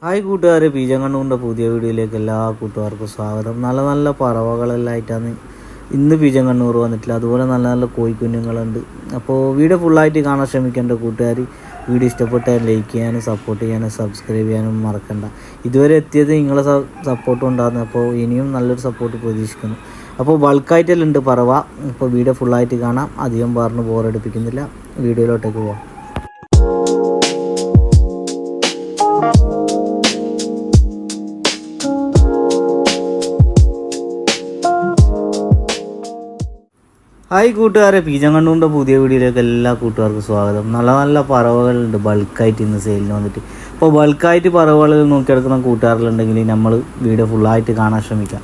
Hi കൂട്ടുകാരെ, പീജങ്കണ്ണൂരിൻ്റെ പുതിയ വീഡിയോയിലേക്ക് എല്ലാ കൂട്ടുകാർക്കും സ്വാഗതം. നല്ല നല്ല പറവകളെല്ലാം ആയിട്ടാണ് ഇന്ന് പീജങ്കണ്ണൂർ വന്നിട്ടില്ല. അതുപോലെ നല്ല നല്ല കോഴിക്കുഞ്ഞുങ്ങളുണ്ട്. അപ്പോൾ വീഡിയോ ഫുള്ളായിട്ട് കാണാൻ ശ്രമിക്കേണ്ട കൂട്ടുകാർ. വീഡിയോ ഇഷ്ടപ്പെട്ടാൽ ലൈക്ക് ചെയ്യാനും സപ്പോർട്ട് ചെയ്യാനും സബ്സ്ക്രൈബ് ചെയ്യാനും മറക്കണ്ട. ഇതുവരെ എത്തിയത് നിങ്ങളെ സപ്പോർട്ടും ഉണ്ടാകുന്നു. അപ്പോൾ ഇനിയും നല്ലൊരു സപ്പോർട്ട് പ്രതീക്ഷിക്കുന്നു. അപ്പോൾ ബൾക്കായിട്ടെല്ലാം ഉണ്ട് പറവ. അപ്പോൾ വീഡിയോ ഫുള്ളായിട്ട് കാണാം. അധികം പറഞ്ഞ് ബോറടിപ്പിക്കുന്നില്ല. വീഡിയോയിലോട്ടേക്ക് പോകാം. ഹായ് കൂട്ടുകാരെ, പീജങ്കണ്ണൂരിൻ്റെ പുതിയ വീഡിയോയിലേക്ക് എല്ലാ കൂട്ടുകാർക്കും സ്വാഗതം. നല്ല നല്ല പറവകളുണ്ട് ബൾക്കായിട്ട് ഇന്ന് സെയിലിന് വന്നിട്ട്. അപ്പോൾ ബൾക്കായിട്ട് പറവകൾ നോക്കിയെടുക്കുന്ന കൂട്ടുകാരിലുണ്ടെങ്കിൽ നമ്മൾ വീഡിയോ ഫുള്ളായിട്ട് കാണാൻ ശ്രമിക്കാം.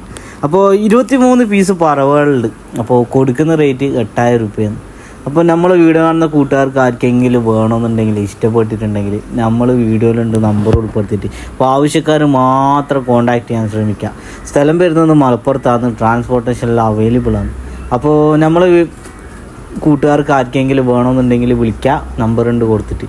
അപ്പോൾ 23 പീസ് പറവകളുണ്ട്. അപ്പോൾ കൊടുക്കുന്ന റേറ്റ് 8000 രൂപയാണ്. അപ്പോൾ നമ്മൾ വീഡിയോ കാണുന്ന കൂട്ടുകാർക്ക് ആർക്കെങ്കിലും വേണമെന്നുണ്ടെങ്കിൽ ഇഷ്ടപ്പെട്ടിട്ടുണ്ടെങ്കിൽ നമ്മൾ വീഡിയോയിലുണ്ട് നമ്പർ ഉൾപ്പെടുത്തിയിട്ട് അപ്പോൾ ആവശ്യക്കാർ മാത്രം കോൺടാക്റ്റ് ചെയ്യാൻ ശ്രമിക്കുക. സ്ഥലം വരുന്നത് മലപ്പുറത്താണ്. ട്രാൻസ്പോർട്ടേഷനെല്ലാം അവൈലബിൾ ആണ്. അപ്പോൾ നമ്മൾ കൂട്ടുകാർക്ക് ആർക്കെങ്കിലും വേണമെന്നുണ്ടെങ്കിൽ വിളിക്കുക. നമ്പറുണ്ട് കൊടുത്തിട്ട്.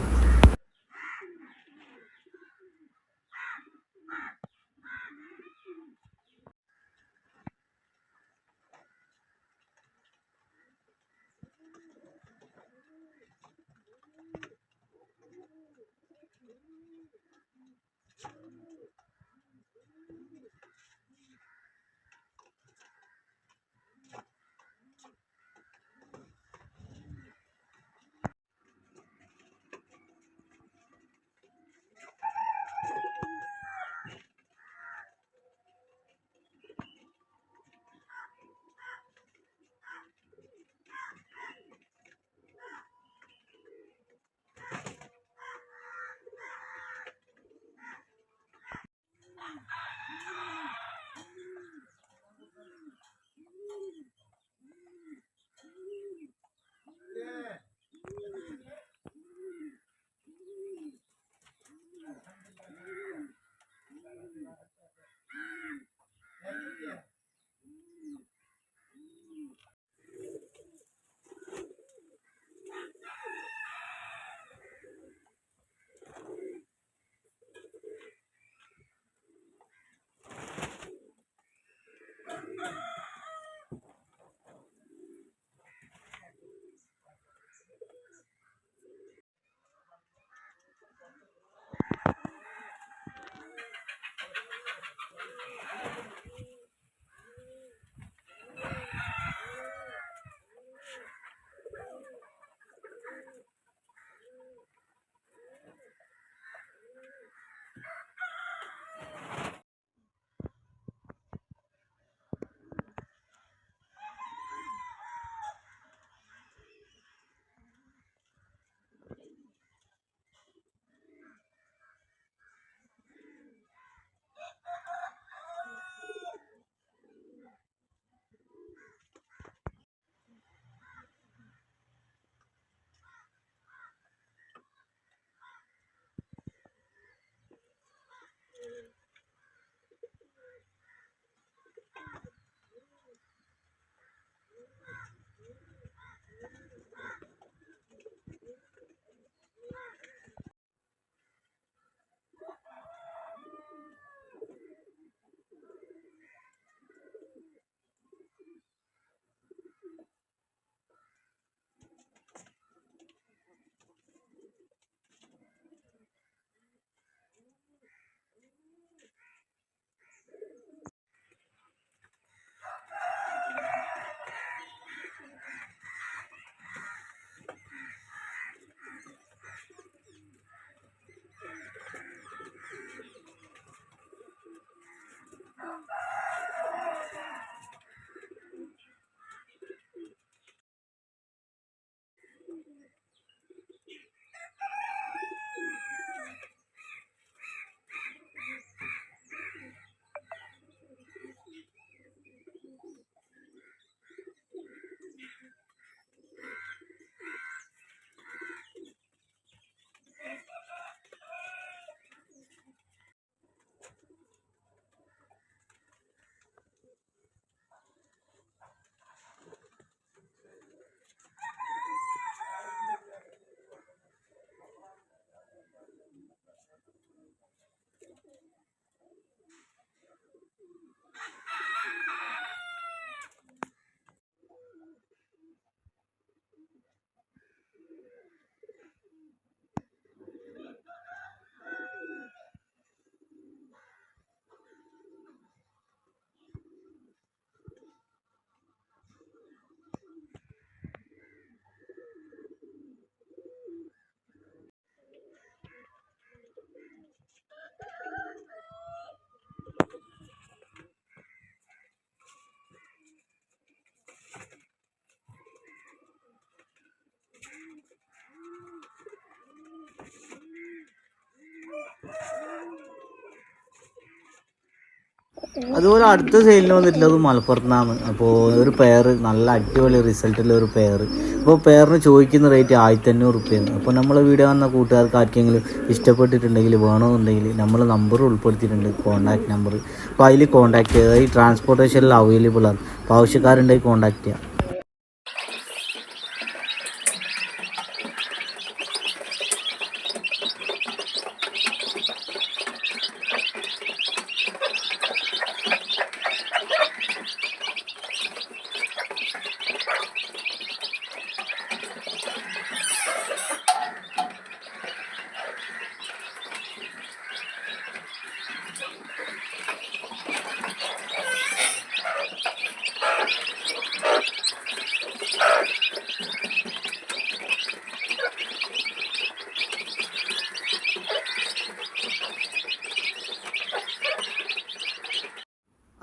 അതുപോലെ അടുത്ത സെയിലിന് വന്നിട്ടുള്ളത് മലപ്പുറത്താണ്. അപ്പോൾ ഒരു പെയർ നല്ല അടിപൊളി റിസൾട്ടുള്ള ഒരു പെയർ. അപ്പോൾ പെയറിന് ചോദിക്കുന്ന റേറ്റ് 1500 റുപ്യാണ്. അപ്പോൾ നമ്മൾ വീഡിയോ വന്ന കൂട്ടുകാർക്ക് ആർക്കെങ്കിലും ഇഷ്ടപ്പെട്ടിട്ടുണ്ടെങ്കിൽ വേണമെന്നുണ്ടെങ്കിൽ നമ്മൾ നമ്പർ ഉൾപ്പെടുത്തിയിട്ടുണ്ട്, കോൺടാക്ട് നമ്പർ. അപ്പോൾ അതിൽ കോൺടാക്ട് ചെയ്യുക. ഈ ട്രാൻസ്പോർട്ടേഷനിൽ അവൈലബിൾ ആണ്. അപ്പോൾ ആവശ്യക്കാരുണ്ടെങ്കിൽ കോൺടാക്ട് ചെയ്യാം.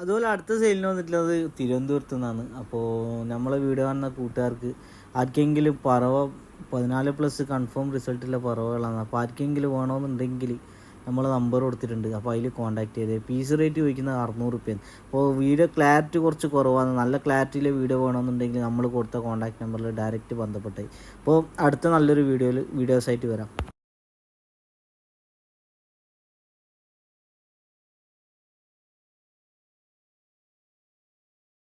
അതുപോലെ അടുത്ത സെയിലിന് വന്നിട്ടുള്ളത് തിരുവനന്തപുരത്തു നിന്നാണ്. അപ്പോൾ നമ്മളെ വീഡിയോ കാണുന്ന കൂട്ടുകാർക്ക് ആർക്കെങ്കിലും പറവ 14+ കൺഫേം റിസൾട്ടുള്ള പറവകളാണ്. അപ്പോൾ ആർക്കെങ്കിലും വേണമെന്നുണ്ടെങ്കിൽ നമ്മൾ നമ്പർ കൊടുത്തിട്ടുണ്ട്. അപ്പോൾ അതിൽ കോൺടാക്ട് ചെയ്തേ. പീസ് റേറ്റ് ചോദിക്കുന്നത് 600 റുപ്യാണ്. അപ്പോൾ വീഡിയോ ക്ലാരിറ്റി കുറച്ച് കുറവാണ്. നല്ല ക്ലാരിറ്റിയിലെ വീഡിയോ വേണമെന്നുണ്ടെങ്കിൽ നമ്മൾ കൊടുത്ത കോൺടാക്ട് നമ്പറിൽ ഡയറക്റ്റ് ബന്ധപ്പെട്ടേ. അപ്പോൾ അടുത്ത നല്ലൊരു വീഡിയോസായിട്ട് വരാം.